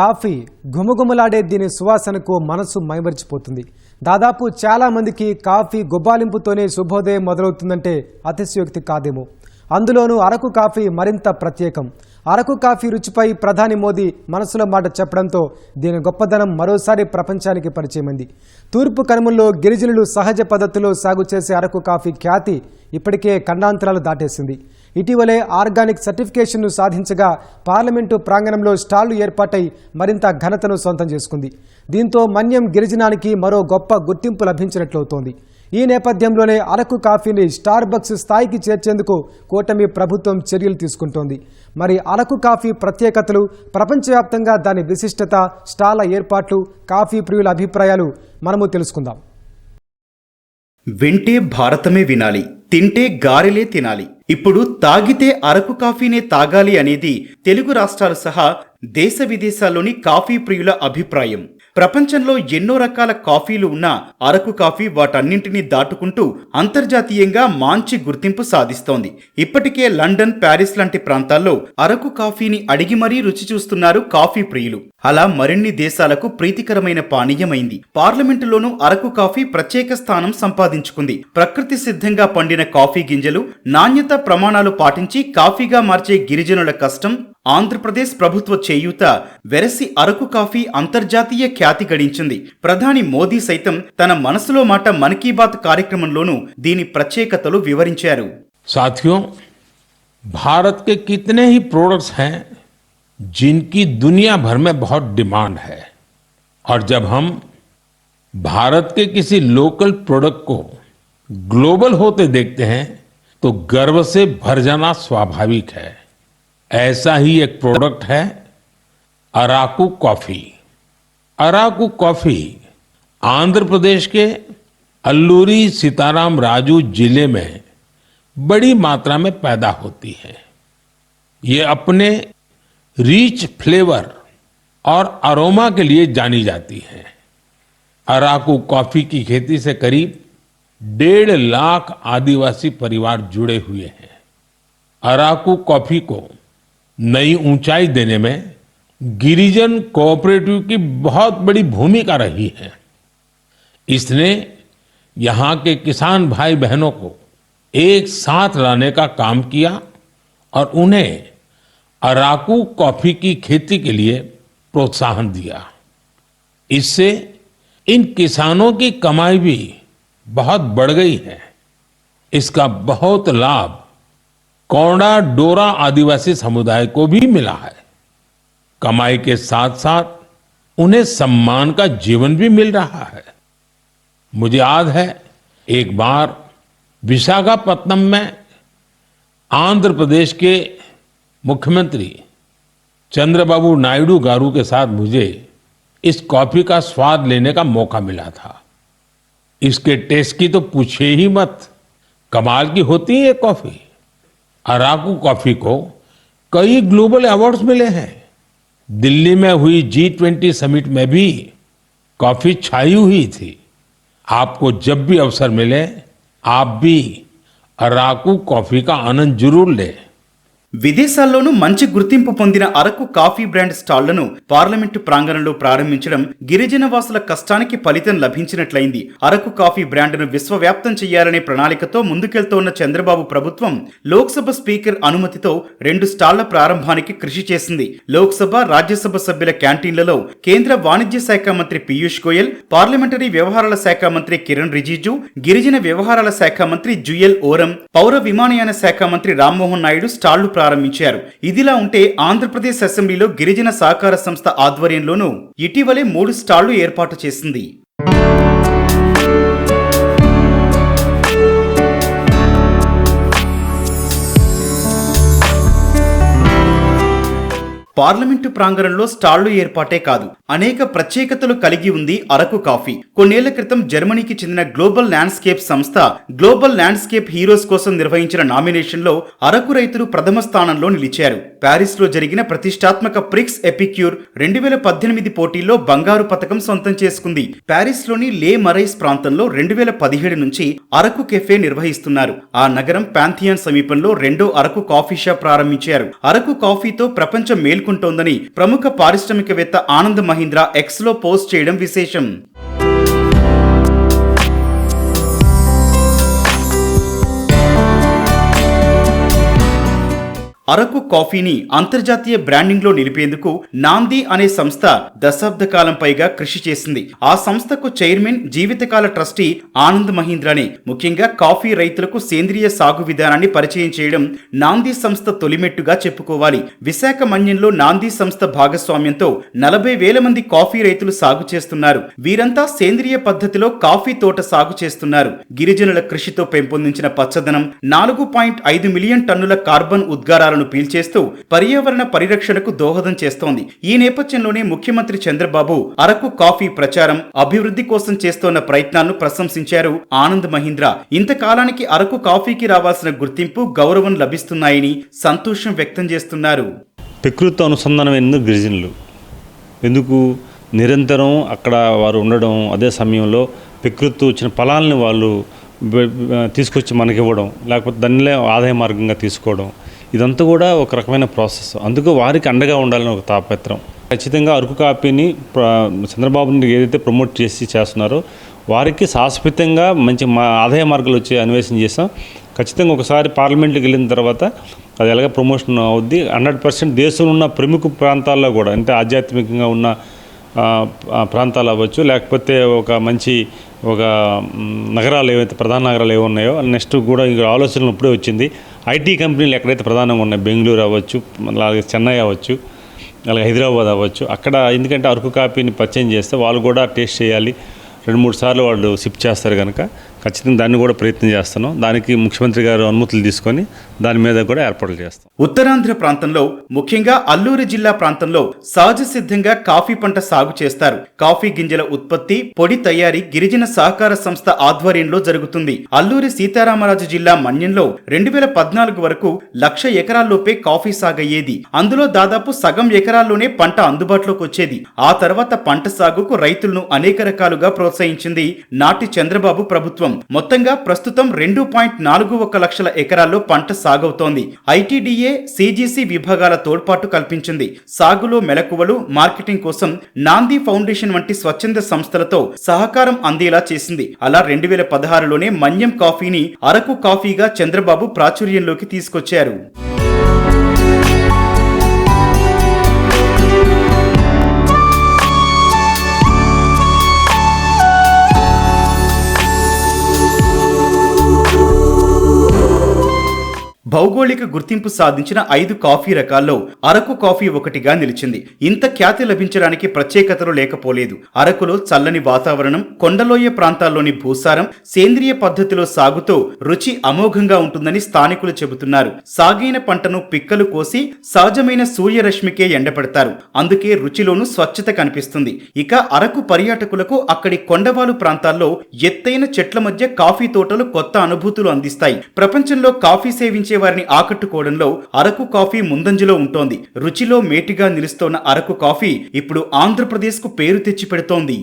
Coffee గుమగుమలాడే దీని సువాసనకు మనసు మైమరిచిపోతుంది. దాదాపు చాలా మందికి కాఫీ గుబ్బాలింపుతోనే శుభోదయం మొదలవుతుందంటే అతిశయోక్తి కాదేమో. అందులోనూ అరకు కాఫీ మరింత ప్రత్యేకం. అరకు కాఫీ రుచిపై ప్రధాని మోదీ మనసులో మాట చెప్పడంతో దీని గొప్పదనం మరోసారి ప్రపంచానికి పరిచయమైంది. తూర్పు కనుమల్లో గిరిజనులు సహజ పద్ధతిలో సాగు చేసే అరకు కాఫీ ఖ్యాతి ఇప్పటికే ఖండాంతరాలు దాటేసింది. ఇటీవలే ఆర్గానిక్ సర్టిఫికేషన్ను సాధించగా పార్లమెంటు ప్రాంగణంలో స్టాళ్లు ఏర్పాటై మరింత ఘనతను సొంతం చేసుకుంది. దీంతో మన్యం గిరిజనానికి మరో గొప్ప గుర్తింపు లభించినట్లవుతోంది. ఈ నేపథ్యంలోనే అరకు కాఫీని స్టార్ బక్స్ స్థాయికి చేర్చేందుకు కూటమి ప్రభుత్వం చర్యలు తీసుకుంటోంది. మరి అరకు కాఫీ ప్రత్యేకతలు, ప్రపంచవ్యాప్తంగా దాని విశిష్టత, స్టాళ్ల ఏర్పాట్లు, కాఫీ ప్రియుల అభిప్రాయాలు మనము తెలుసుకుందాం. వింటే భారతమే వినాలి, తింటే గారెలే తినాలి. ఇప్పుడు తాగితే అరకు కాఫీనే తాగాలి అనేది తెలుగు రాష్ట్రాలు సహా దేశ విదేశాల్లోని కాఫీ ప్రియుల అభిప్రాయం. ప్రపంచంలో ఎన్నో రకాల కాఫీలు ఉన్నా అరకు కాఫీ వాటన్నింటినీ దాటుకుంటూ అంతర్జాతీయంగా మంచి గుర్తింపు సాధిస్తోంది. ఇప్పటికే లండన్, ప్యారిస్ లాంటి ప్రాంతాల్లో అరకు కాఫీని అడిగి మరీ రుచి చూస్తున్నారు కాఫీ ప్రియులు. అలా మరిన్ని దేశాలకు ప్రీతికరమైన పానీయమైంది. పార్లమెంటులోనూ అరకు కాఫీ ప్రత్యేక స్థానం సంపాదించుకుంది. ప్రకృతి సిద్ధంగా పండిన కాఫీ గింజలు నాణ్యత ప్రమాణాలు పాటించి కాఫీగా మార్చే గిరిజనుల కష్టం, ఆంధ్రప్రదేశ్ ప్రభుత్వ చేయూత వెరసి అరకు కాఫీ అంతర్జాతీయ ఖ్యాతి గడించింది. ప్రధాని మోదీ సైతం తన మనసులో మాట మన్ కీ బాత్ కార్యక్రమంలోనూ దీని ప్రత్యేకతలు వివరించారు. साथियों, भारत के कितने ही प्रोडक्ट्स हैं जिनकी दुनिया भर में बहुत डिमांड है, और जब हम भारत के किसी लोकल प्रोडक्ट को ग्लोबल होते देखते हैं तो गर्व से भर जाना स्वाभाविक है. ऐसा ही एक प्रोडक्ट है अराकू कॉफी. अराकू कॉफी आंध्र प्रदेश के अल्लूरी सीताराम राजू जिले में बड़ी मात्रा में पैदा होती है. ये अपने रिच फ्लेवर और अरोमा के लिए जानी जाती है. अराकू कॉफी की खेती से करीब 1.5 लाख आदिवासी परिवार जुड़े हुए हैं. अराकू कॉफी को नई ऊंचाई देने में गिरिजन कोऑपरेटिव की बहुत बड़ी भूमिका रही है. इसने यहाँ के किसान भाई बहनों को एक साथ लाने का काम किया और उन्हें अराकू कॉफी की खेती के लिए प्रोत्साहन दिया. इससे इन किसानों की कमाई भी बहुत बढ़ गई है. इसका बहुत लाभ कोंडा डोरा आदिवासी समुदाय को भी मिला है. कमाई के साथ साथ उन्हें सम्मान का जीवन भी मिल रहा है. मुझे याद है एक बार विशाखापत्तनम में आंध्र प्रदेश के मुख्यमंत्री चंद्रबाबू नायडू गारू के साथ मुझे इस कॉफी का स्वाद लेने का मौका मिला था. इसके टेस्ट की तो पूछिए ही मत, कमाल की होती है ये कॉफी. अराकू कॉफी को कई ग्लोबल अवार्ड्स मिले हैं. दिल्ली में हुई G20 समिट में भी कॉफी छाई हुई थी. आपको जब भी अवसर मिले आप भी अराकू कॉफी का आनंद जरूर लें. విదేశాల్లోనూ మంచి గుర్తింపు పొందిన అరకు కాఫీ బ్రాండ్ స్టాళ్లను పార్లమెంటు ప్రాంగణంలో ప్రారంభించడం గిరిజన వాసుల కష్టానికి ఫలితం లభించినట్లయింది. అరకు కాఫీ బ్రాండ్ను విశ్వవ్యాప్తం చేయాలనే ప్రణాళికతో ముందుకెళ్తోన్న చంద్రబాబు ప్రభుత్వం లోక్సభ స్పీకర్ అనుమతితో 2 స్టాళ్ల ప్రారంభానికి కృషి చేసింది. లోక్సభ, రాజ్యసభ సభ్యుల క్యాంటీన్లలో కేంద్ర వాణిజ్య శాఖ మంత్రి పీయూష్ గోయల్, పార్లమెంటరీ వ్యవహారాల శాఖ మంత్రి కిరణ్ రిజిజు, గిరిజన వ్యవహారాల శాఖ మంత్రి జుయల్ ఓరం, పౌర విమానయాన శాఖ మంత్రి రామ్మోహన్ నాయుడు స్టాళ్లు ప్రారంభించారు. ఇదిలా ఉంటే ఆంధ్రప్రదేశ్ అసెంబ్లీలో గిరిజన సహకార సంస్థ ఆధ్వర్యంలోనూ ఇటీవలే 3 స్టాళ్లు ఏర్పాటు చేసింది. పార్లమెంటు ప్రాంగణంలో స్టాళ్లు ఏర్పాటే కాదు, అనేక ప్రత్యేకతలు కలిగి ఉంది అరకు కాఫీ. కొన్నేళ్ల క్రితం జర్మనీకి చెందిన గ్లోబల్ ల్యాండ్స్కేప్ సంస్థ గ్లోబల్ ల్యాండ్స్కేప్ హీరోస్ కోసం నిర్వహించిన నామినేషన్లో అరకు రైతులు ప్రథమ స్థానంలో నిలిచారు. ప్యారిస్ లో జరిగిన ప్రతిష్టాత్మక ప్రిక్స్ ఎపిక్యూర్ 2018 పోటీల్లో బంగారు పతకం సొంతం చేసుకుంది. ప్యారిస్ లోని లే మరైస్ ప్రాంతంలో 2017 నుంచి అరకు కెఫే నిర్వహిస్తున్నారు. ఆ నగరం పాంథియాన్ సమీపంలో 2వ అరకు కాఫీ షాప్ ప్రారంభించారు. అరకు కాఫీతో ప్రపంచం మేల్కొంది చేరుకుంటోందని ప్రముఖ పారిశ్రామికవేత్త ఆనంద్ మహీంద్రా ఎక్స్లో పోస్ట్ చేయడం విశేషం. అరకు కాఫీని అంతర్జాతీయ బ్రాండింగ్లో నిలిపేందుకు నాంది అనే సంస్థ దశాబ్ద కాలం పైగా కృషి చేసింది. ఆ సంస్థకు చైర్మన్, జీవితకాల ట్రస్టీ ఆనంద్ మహీంద్రానే. ముఖ్యంగా కాఫీ రైతులకు సేంద్రియ సాగు విధానాన్ని పరిచయం చేయడం నాంది సంస్థ తొలిమెట్టుగా చెప్పుకోవాలి. విశాఖ మన్యంలో నాంది సంస్థ భాగస్వామ్యంతో 40,000 మంది కాఫీ రైతులు సాగు చేస్తున్నారు. వీరంతా సేంద్రియ పద్ధతిలో కాఫీ తోట సాగు చేస్తున్నారు. గిరిజనుల కృషితో పెంపొందించిన పచ్చదనం 4.5 మిలియన్ టన్నుల కార్బన్ ఉద్గారాలను పీల్చేస్తూ పర్యావరణ పరిరక్షణకు దోహదం చేస్తోంది. ఈ నేపథ్యంలోనే ముఖ్యమంత్రి చంద్రబాబు అరకు కాఫీ ప్రచారం, అభివృద్ధి కోసం చేస్తోన్న ప్రయత్నాలను ప్రశంసించారు ఆనంద్ మహీంద్రా. ఇంతకాలానికి అరకు కాఫీకి రావాల్సిన గుర్తింపు, గౌరవం లభిస్తున్నాయని సంతోషం వ్యక్తం చేస్తున్నారు. ప్రకృతితో అనుసంధానం ఎందుకు గిరిజనులు ఎందుకు నిరంతరం అక్కడ వారు ఉండడం, అదే సమయంలో ప్రకృతి వచ్చిన ఫలాలను వాళ్ళు తీసుకొచ్చి మనకివ్వడం, లేకపోతే దానిలో ఆదాయ మార్గంగా తీసుకోవడం, ఇదంతా కూడా ఒక రకమైన ప్రాసెస్. అందుకు వారికి అండగా ఉండాలని ఒక తాపత్రం. ఖచ్చితంగా అరకు కాఫీని చంద్రబాబు ఏదైతే ప్రమోట్ చేస్తున్నారో వారికి శాశ్వతంగా మంచి ఆదాయ మార్గాలు వచ్చి అన్వేషణ చేస్తాం. ఖచ్చితంగా ఒకసారి పార్లమెంట్కి వెళ్ళిన తర్వాత అది ఎలాగ ప్రమోషన్ అవుద్ది. 100% దేశంలో ఉన్న ప్రముఖ ప్రాంతాల్లో కూడా, అంటే ఆధ్యాత్మికంగా ఉన్న ప్రాంతాలు అవ్వచ్చు, లేకపోతే ఒక నగరాలు ఏవైతే ప్రధాన నగరాలు ఏవి ఉన్నాయో నెక్స్ట్ కూడా ఇంకా ఆలోచనలు ఇప్పుడే వచ్చింది. ఐటీ కంపెనీలు ఎక్కడైతే ప్రధానంగా ఉన్నాయి, బెంగళూరు అవ్వచ్చు, అలాగే చెన్నై అవ్వచ్చు, అలాగే హైదరాబాద్ అవ్వచ్చు, అక్కడ ఎందుకంటే అరకు కాఫీని పరిచయం చేస్తే వాళ్ళు కూడా టేస్ట్ చేయాలి. 2-3 సార్లు వాళ్ళు సిప్ చేస్తారు కనుక ఖచ్చితంగా దాన్ని కూడా ప్రయత్నం చేస్తున్నాం. దానికి ముఖ్యమంత్రి గారు అనుమతులు తీసుకొని దాని మీద కూడా ఏర్పాట్లు చేస్తాం. ఉత్తరాంధ్ర ప్రాంతంలో, ముఖ్యంగా అల్లూరి జిల్లా ప్రాంతంలో సహజ సిద్ధంగా కాఫీ పంట సాగు చేస్తారు. కాఫీ గింజల ఉత్పత్తి, పొడి తయారీ గిరిజన సహకార సంస్థ ఆధ్వర్యంలో జరుగుతుంది. అల్లూరి సీతారామరాజు జిల్లా మన్యంలో 2014 వరకు 1,00,000 ఎకరాల్లోపే కాఫీ సాగయ్యేది. అందులో దాదాపు సగం ఎకరాల్లోనే పంట అందుబాటులోకి వచ్చేది. ఆ తర్వాత పంట సాగుకు రైతులను అనేక రకాలుగా ప్రోత్సహించింది నాటి చంద్రబాబు ప్రభుత్వం. మొత్తంగా ప్రస్తుతం 2.41 లక్షల ఎకరాల్లో పంట సాగవుతోంది. ఐటీడీఏ, సిజిసి విభాగాల తోడ్పాటు కల్పించింది. సాగులో మెలకువలు, మార్కెటింగ్ కోసం నాంది ఫౌండేషన్ వంటి స్వచ్ఛంద సంస్థలతో సహకారం అందేలా చేసింది. అలా 2016లోనే మన్యం కాఫీని అరకు కాఫీగా చంద్రబాబు ప్రాచుర్యంలోకి తీసుకొచ్చారు. భౌగోళిక గుర్తింపు సాధించిన 5 కాఫీ రకాల్లో అరకు కాఫీ ఒకటిగా నిలిచింది. ఇంత ఖ్యాతి లభించడానికి ప్రత్యేకతలు లేకపోలేదు. అరకులో చల్లని వాతావరణం, కొండలోయ ప్రాంతాల్లోని భూసారం, సేంద్రియ పద్ధతిలో సాగుతో రుచి అమోఘంగా ఉంటుందని స్థానికులు చెబుతున్నారు. సాగైన పంటను పిక్కలు కోసి సహజమైన సూర్యరశ్మికే ఎండపెడతారు. అందుకే రుచిలోనూ స్వచ్ఛత కనిపిస్తుంది. ఇక అరకు పర్యాటకులకు అక్కడి కొండవాలు ప్రాంతాల్లో ఎత్తైన చెట్ల మధ్య కాఫీ తోటలు కొత్త అనుభూతులు అందిస్తాయి. ప్రపంచంలో కాఫీ సేవించే వారిని ఆకట్టుకోవడంలో అరకు కాఫీ ముందంజలో ఉంటోంది. రుచిలో మేటిగా నిలుస్తోన్న అరకు కాఫీ ఇప్పుడు ఆంధ్రప్రదేశ్కు పేరు తెచ్చి పెడుతోంది.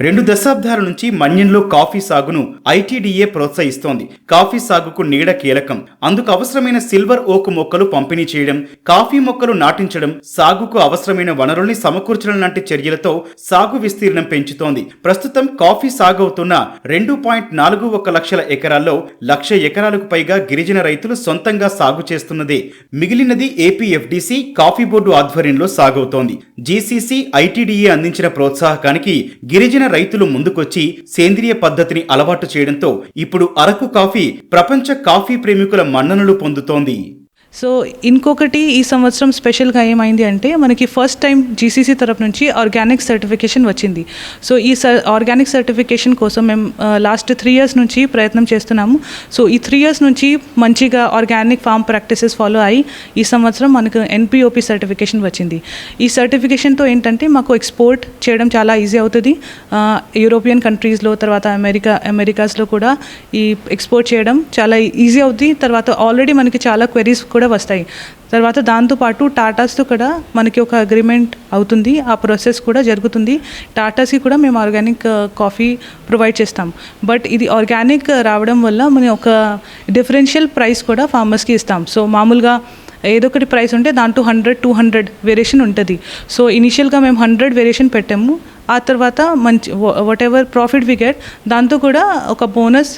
2 దశాబ్దాల నుంచి మన్యంలో కాఫీ సాగును ఐటీడీఏ ప్రోత్సహిస్తోంది. కాఫీ సాగుకు నీడ కీలకం. అందుకు అవసరమైన సిల్వర్ ఓక్ మొక్కలు పంపిణీ చేయడం, కాఫీ మొక్కలు నాటించడం, సాగుకు అవసరమైన వనరుల్ని సమకూర్చడం లాంటి చర్యలతో సాగు విస్తీర్ణం పెంచుతోంది. ప్రస్తుతం కాఫీ సాగవుతున్న 2.41 లక్షల ఎకరాల్లో 1,00,000 ఎకరాలకు పైగా గిరిజన రైతులు సొంతంగా సాగు చేస్తున్నదే. మిగిలినది ఏపీఎఫ్డీసీ కాఫీ బోర్డు ఆధ్వర్యంలో సాగవుతోంది. జీసీసీ, ఐటీడీఏ అందించిన ప్రోత్సాహకానికి గిరిజన రైతులు ముందుకొచ్చి సేంద్రియ పద్ధతిని అలవాటు చేయడంతో ఇప్పుడు అరకు కాఫీ ప్రపంచ కాఫీ ప్రేమికుల మన్ననలు పొందుతోంది. సో ఇంకొకటి ఈ సంవత్సరం స్పెషల్గా ఏమైంది అంటే మనకి ఫస్ట్ టైం జీసీసీ తరపు నుంచి ఆర్గానిక్ సర్టిఫికేషన్ వచ్చింది. సో ఈ ఆర్గానిక్ సర్టిఫికేషన్ కోసం మేము లాస్ట్ 3 years నుంచి ప్రయత్నం చేస్తున్నాము. సో ఈ 3 years నుంచి మంచిగా ఆర్గానిక్ ఫార్మ్ ప్రాక్టీసెస్ ఫాలో అయ్యి ఈ సంవత్సరం మనకు ఎన్పిఓపి సర్టిఫికేషన్ వచ్చింది. ఈ సర్టిఫికేషన్తో ఏంటంటే మాకు ఎక్స్పోర్ట్ చేయడం చాలా ఈజీ అవుతుంది. యూరోపియన్ కంట్రీస్లో, తర్వాత అమెరికాస్లో కూడా ఈ ఎక్స్పోర్ట్ చేయడం చాలా ఈజీ అవుతుంది. తర్వాత ఆల్రెడీ మనకి చాలా క్వెరీస్ కూడా వస్తాయి. తర్వాత దాంతోపాటు టాటాస్తో కూడా మనకి ఒక అగ్రిమెంట్ అవుతుంది, ఆ ప్రాసెస్ కూడా జరుగుతుంది. టాటాస్కి కూడా మేము ఆర్గానిక్ కాఫీ ప్రొవైడ్ చేస్తాం. బట్ ఇది ఆర్గానిక్ రావడం వల్ల మనం ఒక డిఫరెన్షియల్ ప్రైస్ కూడా ఫార్మర్స్కి ఇస్తాం. సో మామూలుగా ఏదో ఒకటి ప్రైస్ ఉంటే దాంట్లో 100-200 వేరియేషన్ ఉంటుంది. సో ఇనిషియల్గా మేము 100 వేరియేషన్ పెట్టాము. ఆ తర్వాత మంచి whatever profit we get దాంతో కూడా ఒక బోనస్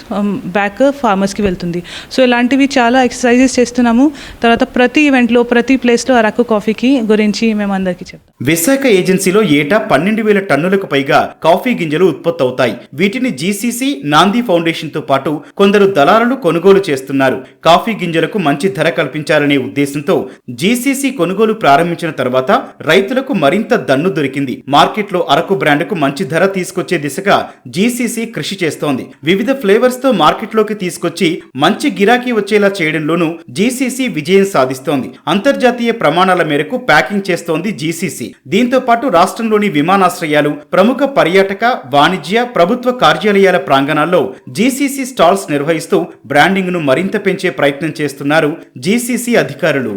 బ్యాక్ ఫార్మర్స్కి వెళ్తుంది. సో ఇలాంటివి చాలా ఎక్సర్సైజెస్ చేస్తున్నాము. తర్వాత ప్రతి ఈవెంట్లో ప్రతి ప్లేస్లో అరకు కాఫీకి గురించి మేము అందరికీ చెప్తాం. విశాఖ ఏజెన్సీలో ఏటా 12,000 టన్నులకు పైగా కాఫీ గింజలు ఉత్పత్తి అవుతాయి. వీటిని జీసీసీ, నాంది ఫౌండేషన్తో పాటు కొందరు దళారులు కొనుగోలు చేస్తున్నారు. కాఫీ గింజలకు మంచి ధర కల్పించాలనే ఉద్దేశంతో జీసీసీ కొనుగోలు ప్రారంభించిన తర్వాత రైతులకు మరింత దన్ను దొరికింది. మార్కెట్లో అరకు బ్రాండ్కు మంచి ధర తీసుకొచ్చే దిశగా జీసీసీ కృషి చేస్తోంది. వివిధ ఫ్లేవర్స్ తో మార్కెట్లోకి తీసుకొచ్చి మంచి గిరాకీ వచ్చేలా చేయడంలోనూ జీసీసీ విజయం సాధిస్తోంది. అంతర్జాతీయ ప్రమాణాల మేరకు ప్యాకింగ్ చేస్తోంది జీసీసీ. దీంతో పాటు రాష్ట్రంలోని విమానాశ్రయాలు, ప్రముఖ పర్యాటక, వాణిజ్య, ప్రభుత్వ కార్యాలయాల ప్రాంగణాల్లో జీసీసీ స్టాల్స్ నిర్వహిస్తూ బ్రాండింగ్ ను మరింత పెంచే ప్రయత్నం చేస్తున్నారు జీసీసీ అధికారులు.